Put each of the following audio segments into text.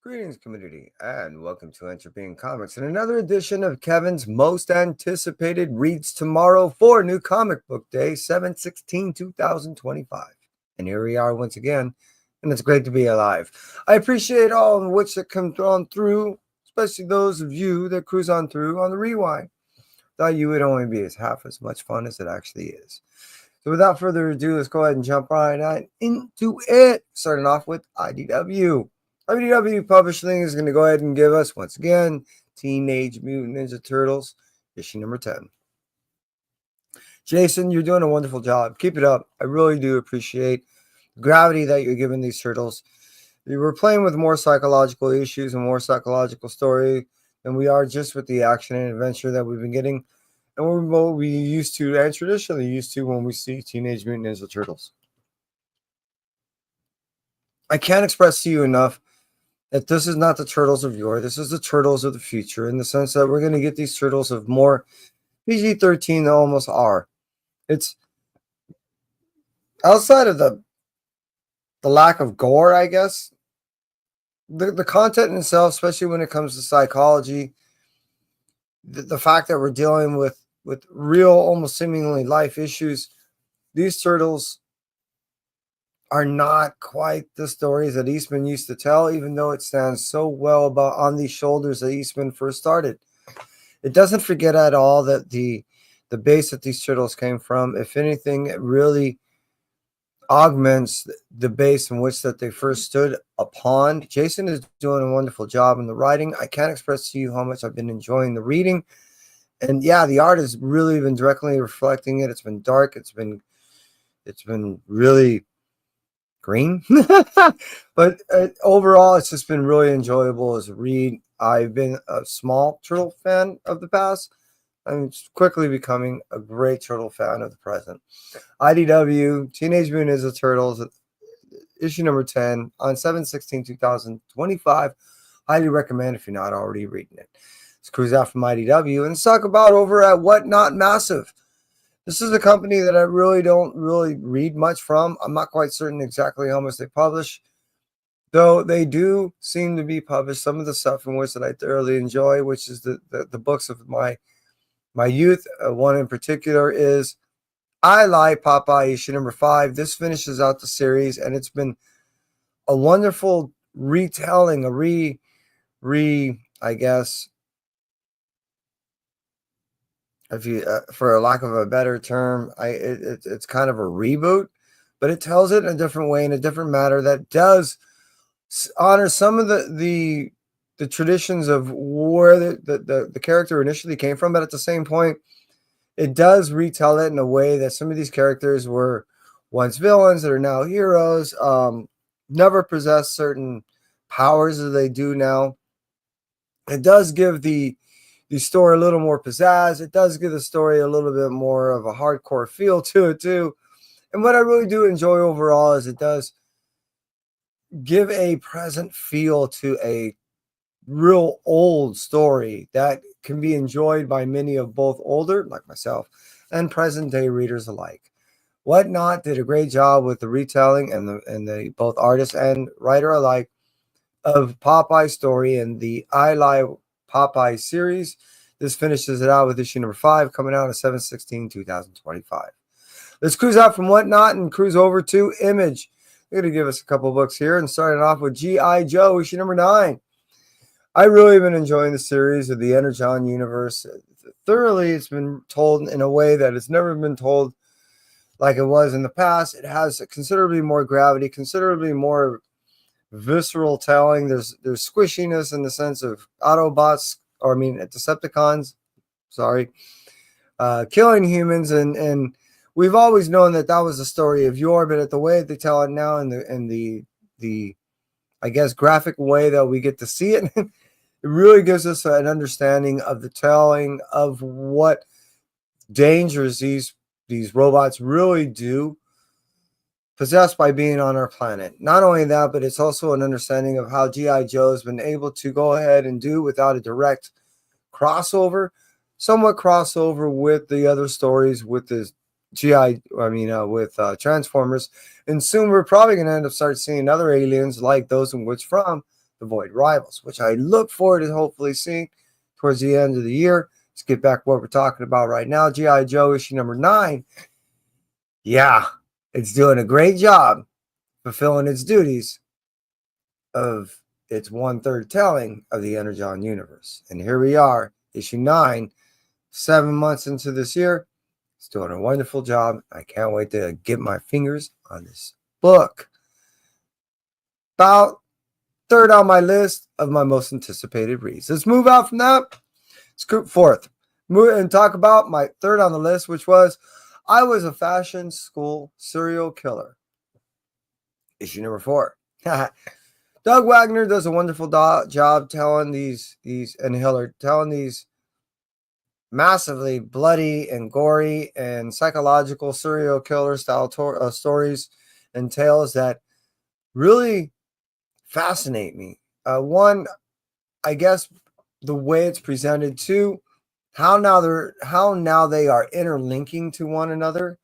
Greetings, community, and welcome to Entropy Comics and another edition of Kevin's most anticipated reads tomorrow for New Comic Book Day, 7/16/2025. And here we are once again, and it's great to be alive. I appreciate all of which that come on through, especially those of you that cruise on through on the rewind. Thought you would only be half as much fun as it actually is. So without further ado, let's go ahead and jump right on into it. Starting off with IDW. IDW Publishing is going to go ahead and give us, once again, Teenage Mutant Ninja Turtles, issue number 10. Jason, you're doing a wonderful job. Keep it up. I really do appreciate the gravity that you're giving these turtles. We're playing with more psychological issues and more psychological story than we are just with the action and adventure that we've been getting. And what we used to and traditionally used to when we see Teenage Mutant Ninja Turtles. I can't express to you enough that this is not the Turtles of yore. This is the Turtles of the future, in the sense that we're going to get these Turtles of more PG-13 than almost are. It's outside of the lack of gore, I guess. The content in itself, especially when it comes to psychology, the fact that we're dealing with real, almost seemingly life issues, these Turtles are not quite the stories that Eastman used to tell, even though it stands so well about on these shoulders that Eastman first started. It doesn't forget at all that the base that these Turtles came from, if anything, it really augments the base in which that they first stood upon. Jason is doing a wonderful job in the writing. I can't express to you how much I've been enjoying the reading. And yeah, the art has really been directly reflecting it. It's been dark. It's been really green. But overall, it's just been really enjoyable as a read. I've been a small Turtle fan of the past. I'm quickly becoming a great Turtle fan of the present. IDW, Teenage Mutant Ninja Turtles, issue number 10 on 7/16/2025. Highly recommend if you're not already reading it. Let's cruise out from IDW and let's talk about over at Whatnot Massive. This is a company that I really don't read much from. I'm not quite certain exactly how much they publish, though they do seem to be published some of the stuff in which that I thoroughly enjoy, which is the books of my youth. One in particular is I Lie Popeye, issue number 5. This finishes out the series, and it's been a wonderful retelling, I guess, if you, for a lack of a better term, it's kind of a reboot, but it tells it in a different way, in a different manner that does honor some of the traditions of where the character initially came from, but at the same point, it does retell it in a way that some of these characters were once villains that are now heroes, never possessed certain powers as they do now. It does give the story a little more pizzazz. It does give the story a little bit more of a hardcore feel to it too. And what I really do enjoy overall is it does give a present feel to a real old story that can be enjoyed by many of both older, like myself, and present day readers alike. Whatnot did a great job with the retelling and the both artist and writer alike of Popeye's story in the I Lie Popeye series. This finishes it out with issue number 5 coming out on 7/16/2025. Let's cruise out from Whatnot and cruise over to Image. They're going to give us a couple books here, and starting off with G.I. Joe, issue number 9. I really have been enjoying the series of the Energon universe. Thoroughly, it's been told in a way that it's never been told like it was in the past. It has considerably more gravity, considerably more visceral telling. There's squishiness in the sense of Autobots, or I mean Decepticons, killing humans, and we've always known that was the story of yore, but at the way they tell it now, in the I guess graphic way that we get to see it, it really gives us an understanding of the telling of what dangers these robots really do possess by being on our planet. Not only that, but it's also an understanding of how G.I. Joe has been able to go ahead and do without a direct somewhat crossover with the other stories with this with Transformers. And soon we're probably going to end up start seeing other aliens like those in which from The Void Rivals, which I look forward to hopefully seeing towards the end of the year. Let's get back to what we're talking about right now. G.I. Joe issue number 9. Yeah, it's doing a great job fulfilling its duties of its 1/3 telling of the Energon universe. And here we are, issue 9, 7 months into this year. It's doing a wonderful job. I can't wait to get my fingers on this book. About third on my list of my most anticipated reads. Let's move out from that. Scoop fourth. Move and talk about my third on the list, which was I Was a Fashion School Serial Killer. Issue number 4. Doug Wagner does a wonderful job telling these and Hiller telling these massively bloody and gory and psychological serial killer style stories and tales that really fascinate me. One, I guess, the way it's presented. Two, how now they are interlinking to one another,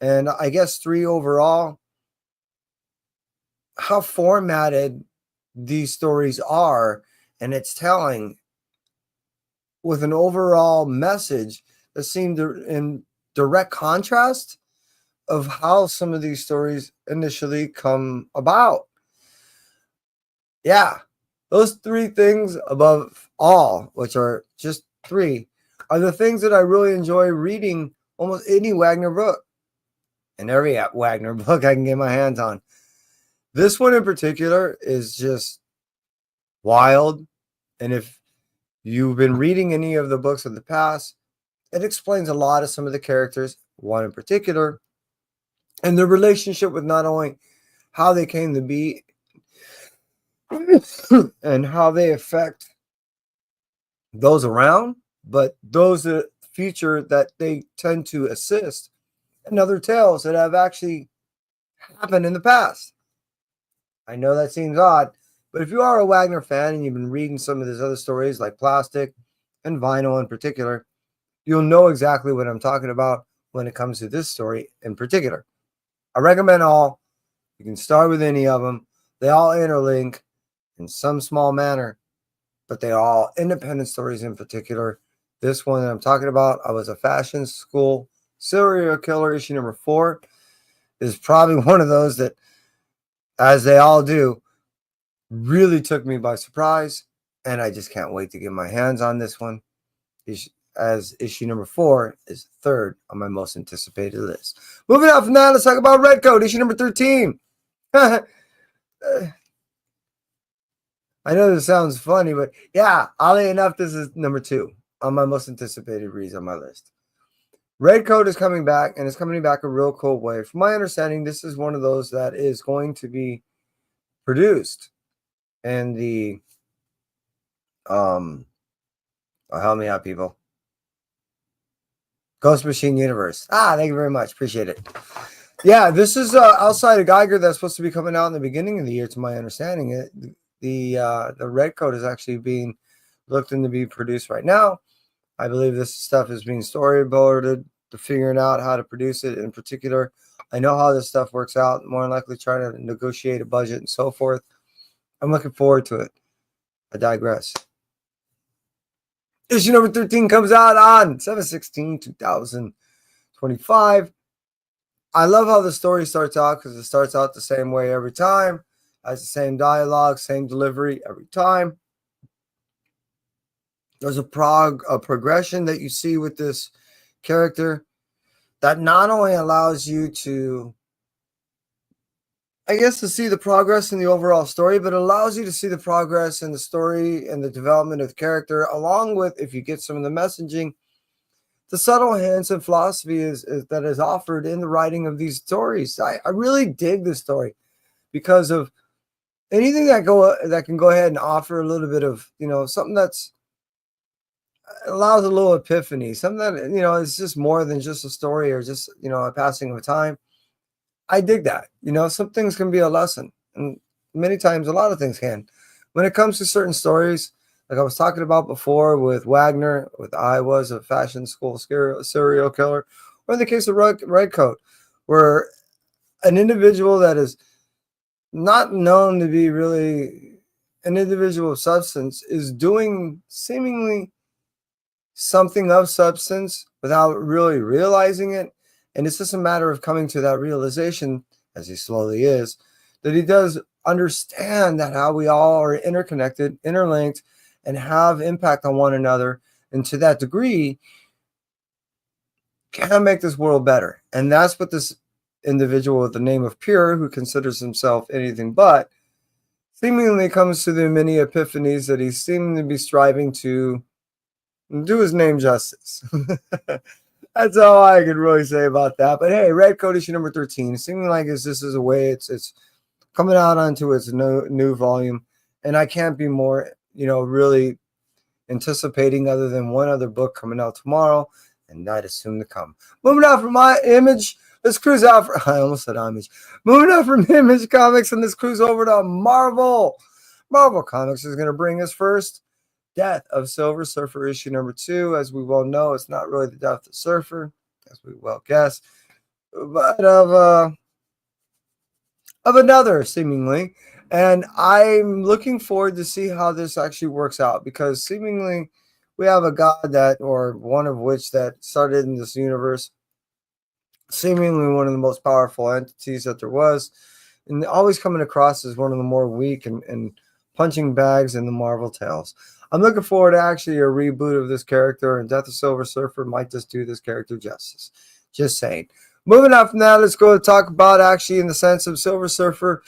and I guess 3, overall, how formatted these stories are, and it's telling with an overall message that seemed in direct contrast of how some of these stories initially come about. Yeah, those 3 things above all, which are just 3, are the things that I really enjoy reading almost any Wagner book. And every Wagner book I can get my hands on. This one in particular is just wild. And if you've been reading any of the books of the past, it explains a lot of some of the characters, one in particular, and their relationship with not only how they came to be and how they affect those around, but those future that they tend to assist, and other tales that have actually happened in the past. I know that seems odd, but if you are a Wagner fan and you've been reading some of his other stories like Plastic and Vinyl in particular, you'll know exactly what I'm talking about when it comes to this story in particular. I recommend all. You can start with any of them. They all interlink in some small manner, but they are all independent stories in particular. This one that I'm talking about, I Was a Fashion School Serial Killer, issue number 4, is probably one of those that, as they all do, really took me by surprise, and I just can't wait to get my hands on this one, as issue number 4 is 3rd on my most anticipated list. Moving on from that, let's talk about Redcoat, issue number 13. I know this sounds funny, but yeah, oddly enough, this is number 2 on my most anticipated reads on my list. Redcoat is coming back, and it's coming back a real cool way. From my understanding, this is one of those that is going to be produced in the help me out, people. Ghost Machine universe. Thank you very much. Appreciate it. Yeah, this is outside of Geiger that's supposed to be coming out in the beginning of the year, to my understanding. The Redcoat is actually being looked into be produced right now. I believe this stuff is being storyboarded to figuring out how to produce it. In particular, I know how this stuff works out. More than likely trying to negotiate a budget and so forth. I'm looking forward to it. I digress. Issue number 13 comes out on 7/16/2025. I love how the story starts out because it starts out the same way every time. Has the same dialogue, same delivery every time. There's a progression that you see with this character that not only allows you to, I guess, to see the progress in the overall story, but allows you to see the progress in the story and the development of the character, along with, if you get some of the messaging, the subtle hints and philosophy that is offered in the writing of these stories. I really dig this story because of anything that can go ahead and offer a little bit of, something that's allows a little epiphany, something that, is just more than just a story or just, a passing of time. I dig that. Some things can be a lesson, and many times a lot of things can. When it comes to certain stories, like I was talking about before with Wagner, with I Was a Fashion School Serial Killer, or in the case of Redcoat, where an individual that is not known to be really an individual of substance is doing seemingly something of substance without really realizing it. And it's just a matter of coming to that realization, as he slowly is, that he does understand that how we all are interconnected, interlinked, and have impact on one another. And to that degree, can make this world better. And that's what this individual with the name of Pure, who considers himself anything but, seemingly comes to the many epiphanies that he seemed to be striving to do his name justice. That's all I could really say about that. But hey, Red Code issue number 13, seeming like this is a way it's coming out onto its new volume. And I can't be more, really anticipating other than one other book coming out tomorrow, and that is soon to come. Moving on from my Image, let's cruise out for, I almost said Image. Moving on from Image Comics, and let's cruise over to Marvel. Marvel Comics is going to bring us first Death of Silver Surfer issue number 2. As we well know, it's not really the death of Surfer, as we well guess, but of another seemingly. And I'm looking forward to see how this actually works out, because seemingly we have a god that, or one of which, that started in this universe, seemingly one of the most powerful entities that there was, and always coming across as one of the more weak and punching bags in the Marvel tales. I'm looking forward to actually a reboot of this character, and Death of Silver Surfer might just do this character justice. Just saying. Moving on from that, let's go talk about actually in the sense of Silver Surfer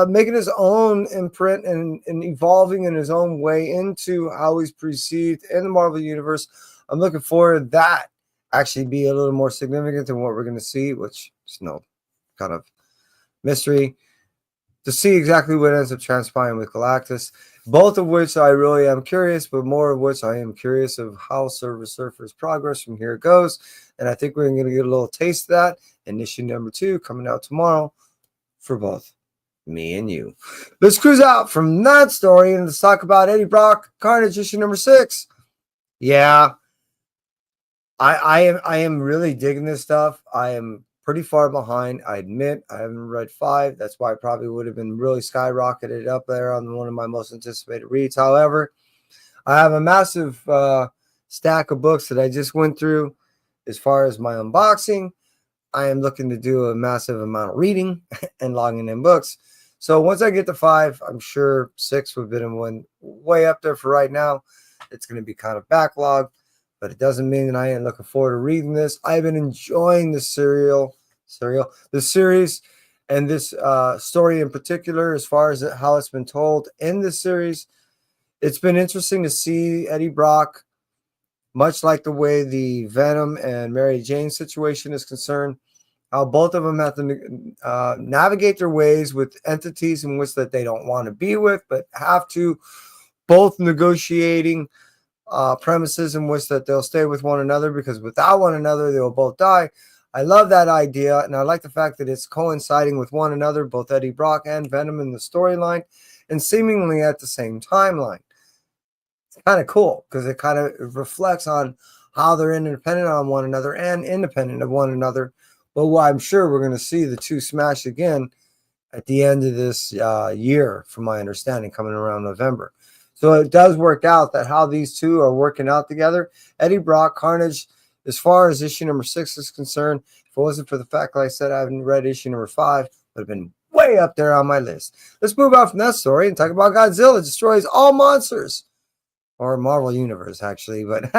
making his own imprint and evolving in his own way into how he's perceived in the Marvel Universe. I'm looking forward to that actually be a little more significant than what we're going to see, which is no kind of mystery, to see exactly what ends up transpiring with Galactus, both of which I really am curious, but more of which I am curious of how Silver Surfer's progress from here goes. And I think we're going to get a little taste of that in issue number 2 coming out tomorrow for both me and you. Let's cruise out from that story and let's talk about Eddie Brock Carnage issue number 6. Yeah, I am really digging this stuff. I am pretty far behind. I admit I haven't read 5. That's why I probably would have been really skyrocketed up there on one of my most anticipated reads. However, I have a massive stack of books that I just went through. As far as my unboxing, I am looking to do a massive amount of reading and logging in books. So once I get to 5, I'm sure 6 would have been one way up there for right now. It's going to be kind of backlogged, but it doesn't mean that I ain't looking forward to reading this. I've been enjoying the series, and this story in particular, as far as how it's been told in this series. It's been interesting to see Eddie Brock, much like the way the Venom and Mary Jane situation is concerned, how both of them have to navigate their ways with entities in which that they don't want to be with, but have to, both negotiating premises in which that they'll stay with one another, because without one another, they will both die. I love that idea, and I like the fact that it's coinciding with one another, both Eddie Brock and Venom in the storyline, and seemingly at the same timeline. It's kind of cool, because it kind of reflects on how they're independent on one another and independent of one another. But I'm sure we're going to see the two smash again at the end of this year, from my understanding, coming around November. So it does work out that how these two are working out together. Eddie Brock, Carnage, as far as issue number 6 is concerned, if it wasn't for the fact, like I said, I haven't read issue number 5, would have been way up there on my list. Let's move on from that story and talk about Godzilla Destroys All Monsters. Or Marvel Universe, actually, but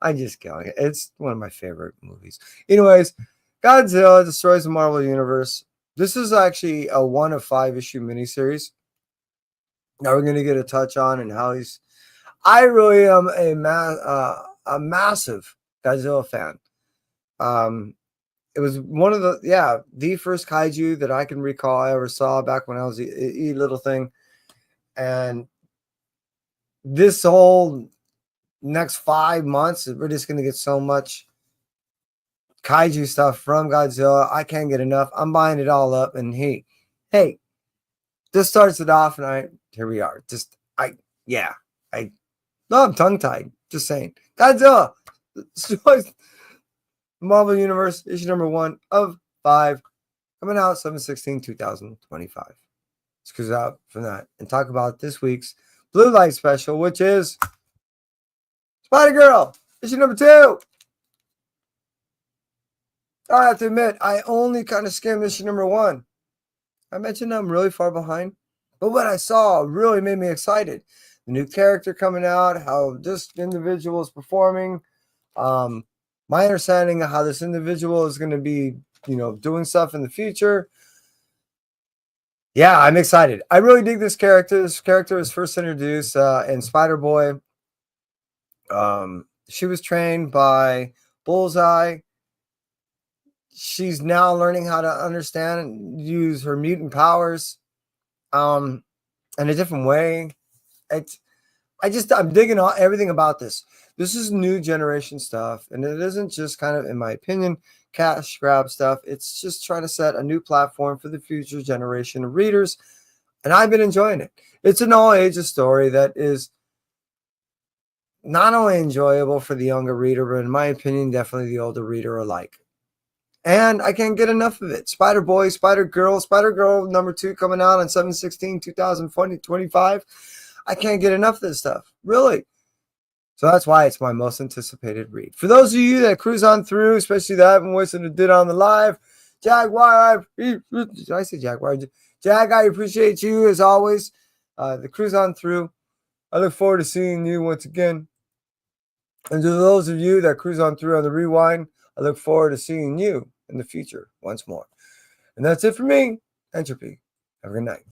I'm just killing it. It's one of my favorite movies. Anyways, Godzilla Destroys the Marvel Universe. This is actually a 1 of 5 issue miniseries. Now we're going to get a touch on and how he's. I really am a massive Godzilla fan. It was one of the first kaiju that I can recall I ever saw back when I was a little thing, and this whole next 5 months, we're just going to get so much kaiju stuff from Godzilla. I can't get enough. I'm buying it all up, and hey, this starts it off, and here we are. I'm tongue-tied. Just saying. Godzilla destroys Marvel Universe, issue number 1 of 5, coming out 7/16/2025. Let's let's cruise out from that and talk about this week's Blue Light Special, which is Spider Girl, issue number 2. I have to admit, I only kind of skimmed issue number 1. I mentioned I'm really far behind, but what I saw really made me excited. The new character coming out, how this individual is performing, my understanding of how this individual is going to be, doing stuff in the future. Yeah, I'm excited. I really dig this character. This character was first introduced in Spider Boy. She was trained by Bullseye. She's now learning how to understand and use her mutant powers in a different way. I'm digging everything about this. This is new generation stuff, and it isn't just kind of, in my opinion, cash grab stuff. It's just trying to set a new platform for the future generation of readers, and I've been enjoying it. It's an all ages story that is not only enjoyable for the younger reader, but in my opinion, definitely the older reader alike. And I can't get enough of it. Spider Boy, Spider Girl number 2 coming out on 7/16/2025. I can't get enough of this stuff, really. So that's why it's my most anticipated read. For those of you that cruise on through, especially that I haven't listened to did on the live, Jaguar, did I say Jaguar? Jag, I appreciate you as always. The cruise on through. I look forward to seeing you once again. And to those of you that cruise on through on the rewind, I look forward to seeing you in the future once more. And that's it for me. Entropy. Have a good night.